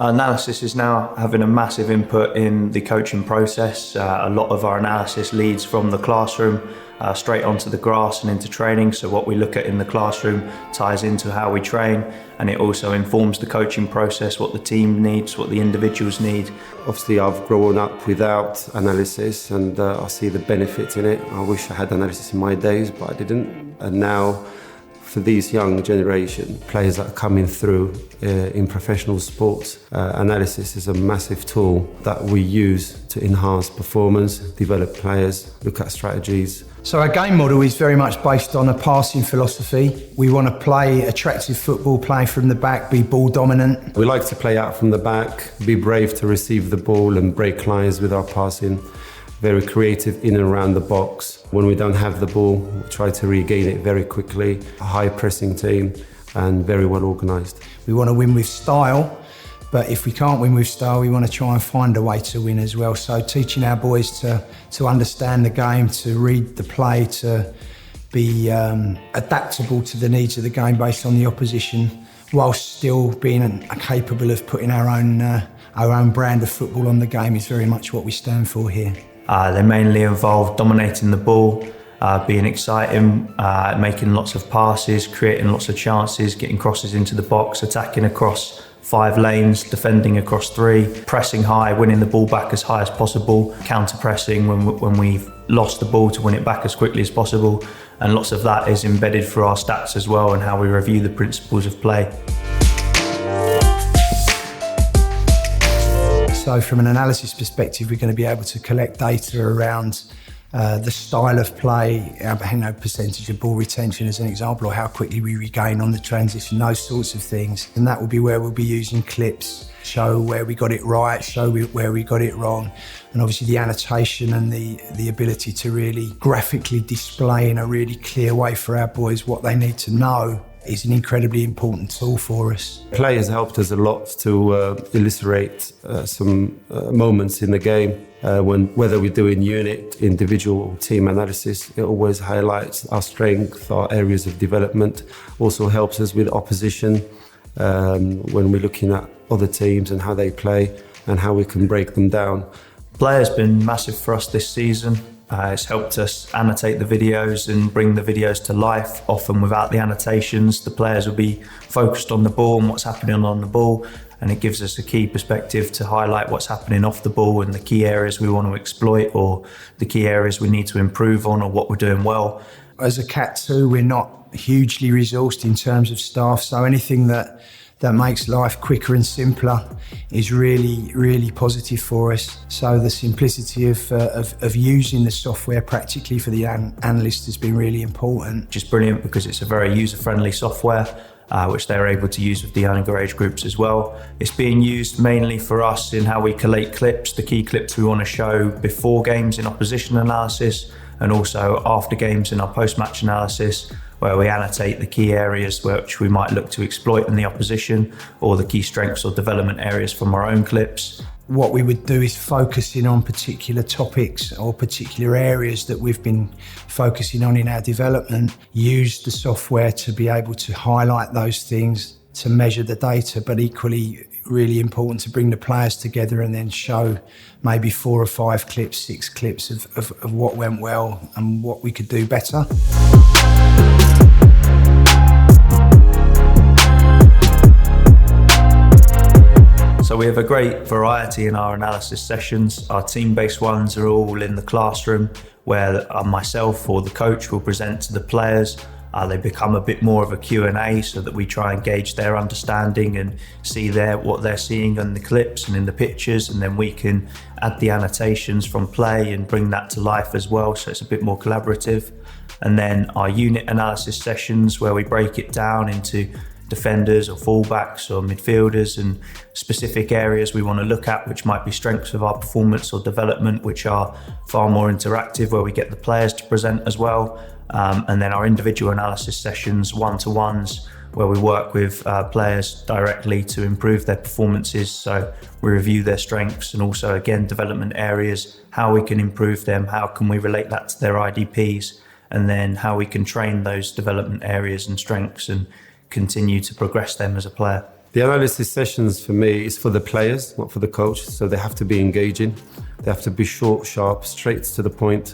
Analysis is now having a massive input in the coaching process. A lot of our analysis leads from the classroom straight onto the grass and into training. So what we look at in the classroom ties into how we train, and it also informs the coaching process, what the team needs, what the individuals need. Obviously, I've grown up without analysis, and I see the benefits in it. I wish I had analysis in my days, but I didn't. And now, for these young generation players that are coming through in professional sports, analysis is a massive tool that we use to enhance performance, develop players, look at strategies. So our game model is very much based on a passing philosophy. We want to play attractive football, play from the back, be ball dominant. We like to play out from the back, be brave to receive the ball and break lines with our passing. Very creative in and around the box. When we don't have the ball, we try to regain it very quickly. A high pressing team and very well organised. We want to win with style, but if we can't win with style, we want to try and find a way to win as well. So teaching our boys to understand the game, to read the play, to be adaptable to the needs of the game based on the opposition, whilst still being capable of putting our own brand of football on the game is very much what we stand for here. They mainly involve dominating the ball, being exciting, making lots of passes, creating lots of chances, getting crosses into the box, attacking across 5 lanes, defending across 3, pressing high, winning the ball back as high as possible, counter-pressing when we've lost the ball to win it back as quickly as possible. And lots of that is embedded through our stats as well and how we review the principles of play. So from an analysis perspective, we're going to be able to collect data around the style of play, percentage of ball retention as an example, or how quickly we regain on the transition, those sorts of things. And that will be where we'll be using clips, show where we got it right, show where we got it wrong. And obviously the annotation and the ability to really graphically display in a really clear way for our boys what they need to know is an incredibly important tool for us. Players helped us a lot to illustrate some moments in the game. Whether we're doing unit, individual or team analysis, it always highlights our strength, our areas of development. Also helps us with opposition when we're looking at other teams and how they play and how we can break them down. Play has been massive for us this season. It's helped us annotate the videos and bring the videos to life. Often without the annotations, the players will be focused on the ball and what's happening on the ball, and it gives us a key perspective to highlight what's happening off the ball and the key areas we want to exploit or the key areas we need to improve on or what we're doing well. As a Cat 2, we're not hugely resourced in terms of staff, so anything that makes life quicker and simpler is really, really positive for us. So the simplicity of using the software practically for the analyst has been really important. Just brilliant because it's a very user-friendly software, which they're able to use with the younger age groups as well. It's being used mainly for us in how we collate clips, the key clips we want to show before games in opposition analysis, and also after games in our post-match analysis, where we annotate the key areas which we might look to exploit in the opposition, or the key strengths or development areas from our own clips. What we would do is focus in on particular topics or particular areas that we've been focusing on in our development, use the software to be able to highlight those things, to measure the data, but equally really important to bring the players together and then show maybe 4 or 5 clips, 6 clips of what went well and what we could do better. So we have a great variety in our analysis sessions. Our team-based ones are all in the classroom where myself or the coach will present to the players. They become a bit more of a Q&A so that we try and gauge their understanding and see what they're seeing in the clips and in the pictures, and then we can add the annotations from play and bring that to life as well, so it's a bit more collaborative. And then our unit analysis sessions where we break it down into defenders or fullbacks or midfielders and specific areas we want to look at, which might be strengths of our performance or development, which are far more interactive, where we get the players to present as well. And then our individual analysis sessions, one-to-ones, where we work with players directly to improve their performances. So we review their strengths and also, again, development areas, how we can improve them, how can we relate that to their IDPs, and then how we can train those development areas and strengths and continue to progress them as a player. The analysis sessions for me is for the players, not for the coach. So they have to be engaging. They have to be short, sharp, straight to the point,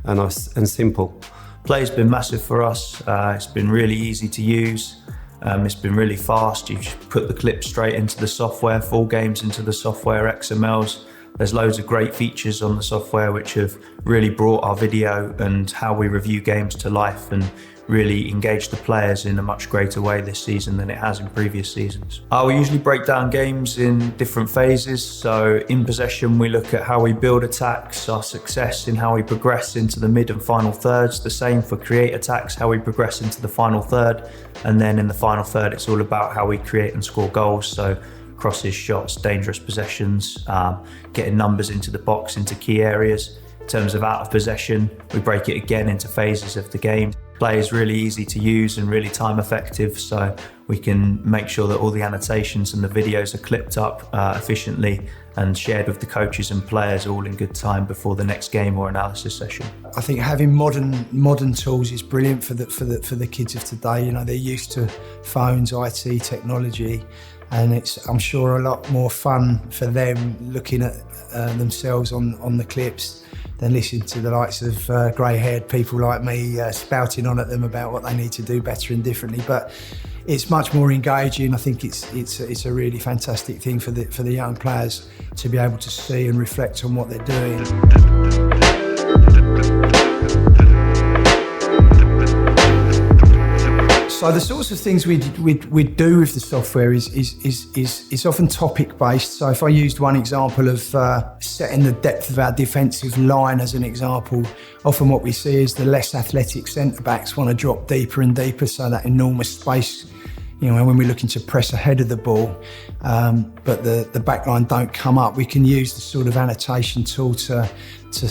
and simple. Play's been massive for us. It's been really easy to use. It's been really fast. You just put the clip straight into the software, full games into the software, XMLs. There's loads of great features on the software which have really brought our video and how we review games to life and really engage the players in a much greater way this season than it has in previous seasons. We usually break down games in different phases. So in possession, we look at how we build attacks, our success in how we progress into the mid and final thirds. The same for create attacks, how we progress into the final third. And then in the final third, it's all about how we create and score goals. So crosses, shots, dangerous possessions, getting numbers into the box, into key areas. In terms of out of possession, we break it again into phases of the game. Play is really easy to use and really time effective, so we can make sure that all the annotations and the videos are clipped up efficiently and shared with the coaches and players all in good time before the next game or analysis session. I think having modern tools is brilliant for the kids of today. You know, they're used to phones, IT, technology, and it's, I'm sure, a lot more fun for them looking at themselves on the clips than listening to the likes of grey-haired people like me spouting on at them about what they need to do better and differently. But it's much more engaging. I think it's a really fantastic thing for the young players to be able to see and reflect on what they're doing. So the sorts of things we do with the software is often topic based. So if I used one example of setting the depth of our defensive line as an example, often what we see is the less athletic centre backs want to drop deeper and deeper, so that enormous space, you know, when we're looking to press ahead of the ball, but the back line don't come up. We can use the sort of annotation tool to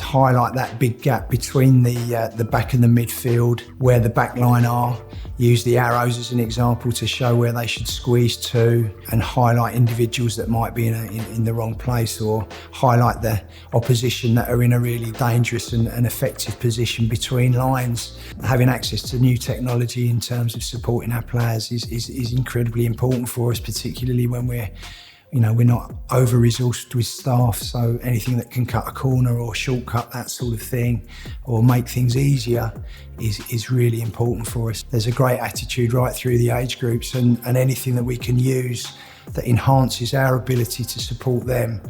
highlight that big gap between the back and the midfield, where the back line are. Use the arrows as an example to show where they should squeeze to, and highlight individuals that might be in the wrong place, or highlight the opposition that are in a really dangerous and effective position between lines. Having access to new technology in terms of supporting our players is incredibly important for us, particularly when we're not over-resourced with staff, so anything that can cut a corner or shortcut that sort of thing or make things easier is really important for us. There's a great attitude right through the age groups, and anything that we can use that enhances our ability to support them,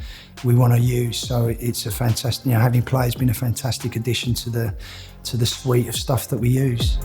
we want to use. So it's a fantastic, having players been a fantastic addition to the suite of stuff that we use.